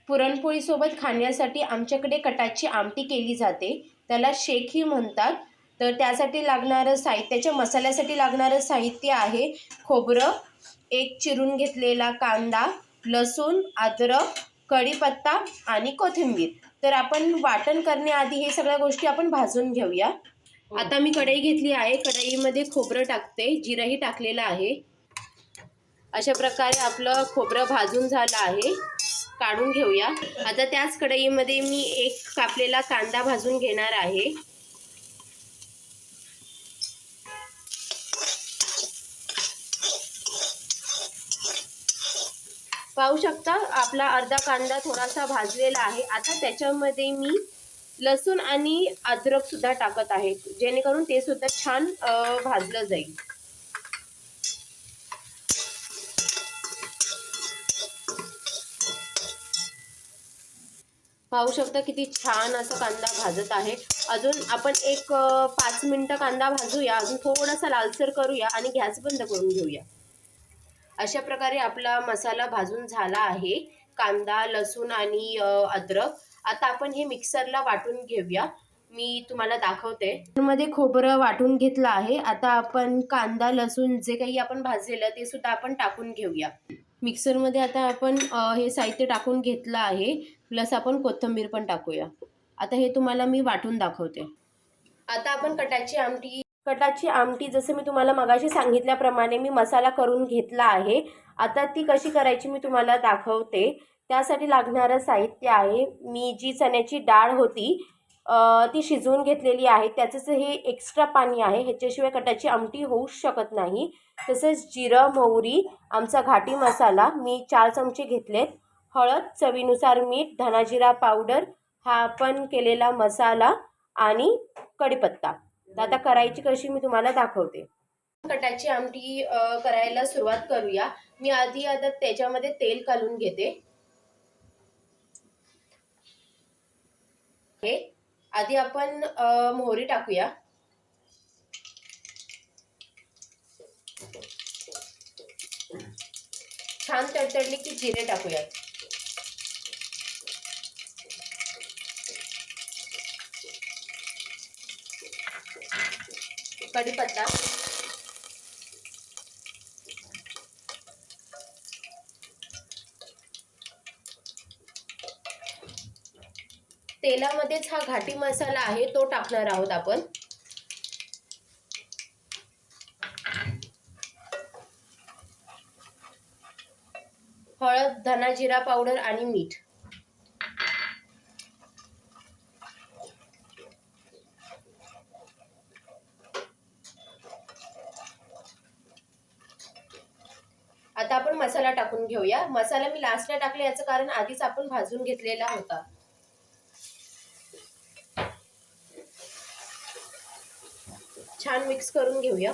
पुरणपोळीसोबत खाण्यासाठी आमच्याकडे कटाची आमटी केली जाते, त्याला शेकही म्हणतात. तर त्यासाठी लागणारं त्याच्या मसाल्यासाठी लागणारं साहित्य आहे खोबरं, एक चिरून घेतलेला कांदा, लसूण, अद्रक, कढीपत्ता आणि कोथिंबीर. तर आपण वाटण करण्याआधी हे सगळ्या गोष्टी आपण भाजून घेऊया. आता मी कढई घेतली आहे, कढईमध्ये खोबरं टाकते, जिरंही टाकलेलं आहे. अशा प्रकारे आपलं खोबरं भाजून झालं आहे, काढून घेऊया. आता त्याच कढईमध्ये मी एक कापलेला कांदा भाजून घेणार आहे. पाहू शकता आपला अर्धा कांदा थोडासा भाजलेला आहे. आता त्याच्यामध्ये मी लसूण आणि अद्रक सुद्धा टाकत आहे, जेणेकरून ते सुद्धा छान भाजलं जाईल. पाहू शकता किती छान असा कांदा भाजत आहे. अजून आपण एक 5 मिनिटं कांदा भाजूया, अजून थोडासा लालसर करूया आणि गॅस बंद करून घेऊया. अशा प्रकारे आपला मसाला भाजून झाला आहे, कांदा, लसूण आणि अद्रक. आता आपण हे मिक्सरला वाटून घेऊया. मी तुम्हाला दाखवते. मध्ये खोबरं वाटून घेतलं आहे. आता आपण कांदा, लसूण जे काही आपण भाजलेलं ते सुद्धा आपण टाकून घेऊया मिक्सरमध्ये. आता आपण हे साहित्य टाकून घेतलं आहे, प्लस आपण कोथिंबीर पण टाकूया. आता हे तुम्हाला मी वाटून दाखवते. आता आपण कटाची आमटी जसं मी तुम्हाला मगाशी सांगितल्याप्रमाणे मी मसाला करून घेतला आहे. आता ती कशी करायची मी तुम्हाला दाखवते. त्यासाठी लागणारं साहित्य आहे, मी जी चण्याची डाळ होती ती शिजवून घेतलेली आहे. त्याचंच हे एक्स्ट्रा पाणी आहे, ह्याच्याशिवाय कटाची आमटी होऊ शकत नाही. तसेच जिरं, मोहरी, आमचा घाटी मसाला मी 4 चमचे घेतलेत, हळद, चवीनुसार मीठ, धनाजिरा पावडर, हा आपण केलेला मसाला आणि कढीपत्ता. आता करायची कशी मी तुम्हाला दाखवते. कटाची आमटी करायला सुरुवात करूया. मी आता त्याच्यामध्ये तेल घालून घेते. आधी आपण मोहरी टाकूया. छान तडतडली की जिरे टाकूया. कढीपत्ता, तेलामध्येच हा घाटी मसाला आहे तो टाकणार आहोत आपण. हळद, धनाजिरा पावडर आणि मीठ. आता आपण मसाला टाकून घेऊया. मसाला मी लास्टला टाकला, याचं कारण आधीच आपण भाजून घेतलेला होता. छान मिक्स करून घेऊया.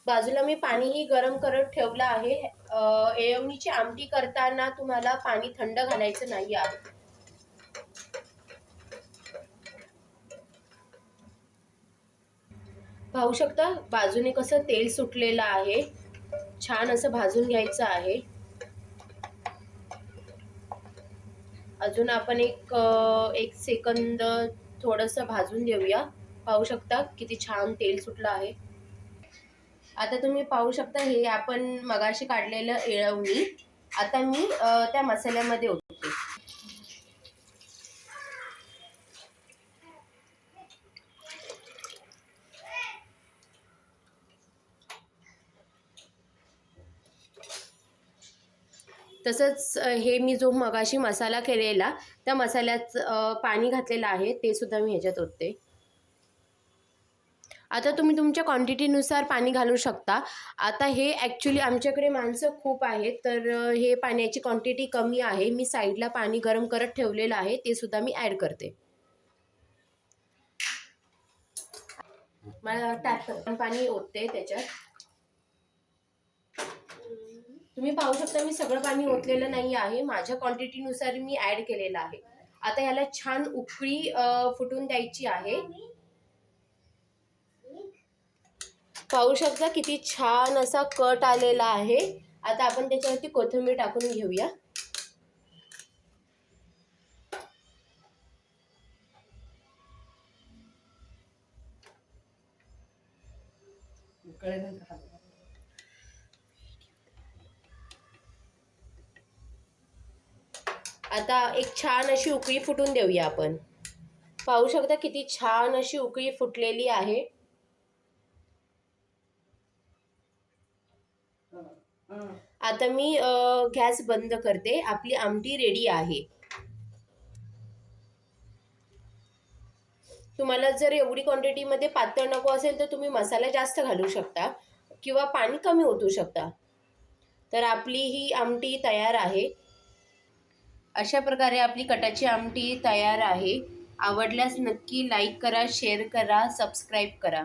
बाजूला मी पाणीही गरम करत ठेवलं आहे. येवणीची आमटी करताना तुम्हाला पाणी थंड घालायचं नाही आहे. पाहू शकता बाजूने कसं तेल सुटलेलं आहे. छान असं भाजून घ्यायचं आहे. अजून आपण एक सेकंद थोडंसं भाजून घेऊया. पाहू शकता किती छान तेल सुटलं आहे. आता तुम्ही पाहू शकता हे आपण मगाशी काढलेलं येळवणी आता मी त्या मसाल्यामध्ये ओतते. तसंच हे मी जो मगाशी मसाला केलेला त्या मसाल्याचं पाणी घातलेलं आहे ते सुद्धा मी ह्याच्यात ओतते. आता तुम्ही तुमच्या क्वांटिटीनुसार पाणी घालू शकता. आता हे ॲक्च्युली आमच्याकडे माणसं खूप आहेत, तर हे पाण्याची क्वांटिटी कमी आहे. मी साईडला पाणी गरम करत ठेवलेलं आहे, ते सुद्धा मी ॲड करते. मला पाणी ओतते त्याच्यात. तुम्ही पाहू शकता मी सगळं पाणी ओतलेलं नाही आहे, माझ्या क्वांटिटीनुसार मी ॲड केलेलं आहे. आता याला छान उकळी फुटून द्यायची आहे. पाहू शकता किती छान असा कट आलेला आहे. आता आपण त्याच्यावरती कोथिंबीर टाकून घेऊया. आता एक छान अशी उकळी फुटून देऊया आपण. पाहू शकता किती छान अशी उकळी फुटलेली आहे. आता मी गॅस बंद करते. आपली आमटी रेडी आहे. तुम्हाला जर एवढी क्वांटिटीमध्ये पातळ नको असेल तर तुम्ही मसाला जास्त घालू शकता किंवा पाणी कमी ओतू शकता. तर आपली ही आमटी तयार आहे. अशा प्रकारे आपली कटाची आमटी तयार आहे. आवडल्यास नक्की लाईक करा, शेअर करा, सबस्क्राईब करा.